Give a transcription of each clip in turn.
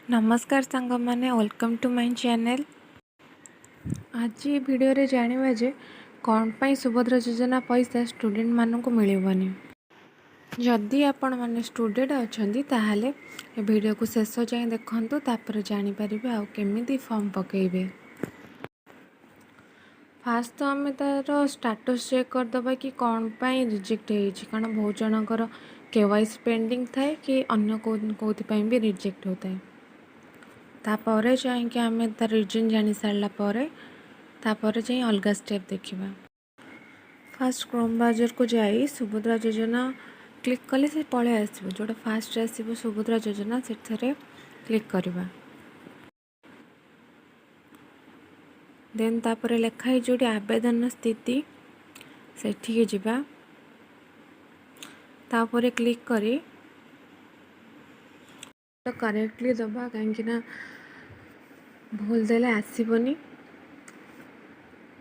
नमस्कार सांग मैंने वेलकम टू माय चैनल। आज ये वीडियो रे जानिबा जे कौन पाई सुभद्रा योजना पैसा स्टूडेंट मानक मिलबनी। जदि आपण माने स्टूडेंट अछंती ताहाले ए वीडियो को शेष जाए देखंतु तापर जानि परिबे आ केमिति फॉर्म पकेइबे। फास्ट तो आम तार स्टेटस चेक करदबा कि कौन पाई रिजेक्ट होइछि, कारण बहुत जनकर केवाईसी पेंडिंग थाए कि अन्य कोथि पाई भी रिजेक्ट होता है। तापर जाइए आम तार रिजन जानी सारा तापर जाई अलग स्टेप देखा। फास्ट क्रोम ब्राउजर को जाई सुभद्रा योजना क्लिक कले से पळे आसो जोटा फास्ट आसो सुभद्रा योजना से क्लिक करवा। देन तापर लेखाई जोटी आवेदन स्थिति सेठी जिबा तापर क्लिक करी करेक्टली दबा कहीं भूल देले आसबनी।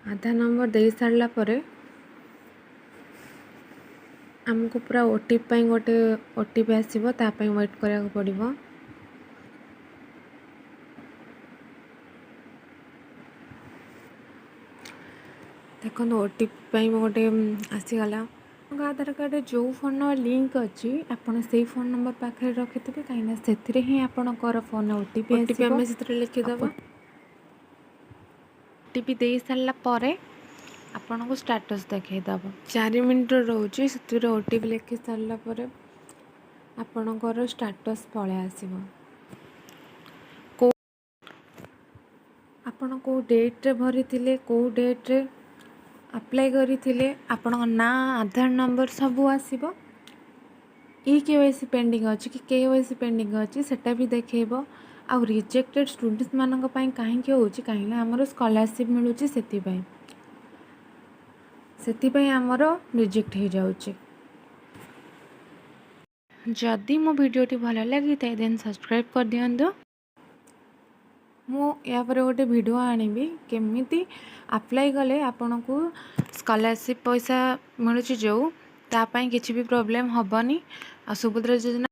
आधार नंबर दे सारा पर आमको पूरा ओटीपी गोटे ओटीपी आसो तापाई वेट करा पड़ो। देखो ओटीपी गोटे आसीगला। आधार कार्ड जो फोन नंबर लिंक अच्छी आपड़ से फोन नंबर पाखे रखिथे कहीं से ही आपणकर फोन ओटीपी आम से लिखिदेव। ओटीपी दे सारापर आपण को स्टेटस देखईदेव 4 मिनट रोचे से ओटीपी लिखि सारापर आपणकर स्टेटस पळे आसीबो। आपण को डेट रे भरी थिले को डेट रे अप्लाई करिथिले आपण ना आधार नंबर सब आसीबो। ई केवाईसी पेंडिंग अच्छी कि केवाईसी पेंडिंग अच्छी सेटा भी देखैबो। आ रिजेक्टेड स्टूडेंट्स मानक पई काहे के होची काहे हमरो स्कॉलरशिप मिलुची सेति आमर रिजेक्ट हो जाउची। जदि मो वीडियोटी भल लगी थाए देन सब्सक्राइब कर दियंतु। मु या पर गोटे वीडियो आनिबी केमिति अप्लाई कले आपन को स्कॉलरशिप पैसा मिलुची जो तापाई किछि भी प्रॉब्लम हबनी। आ सुभद्रा योजना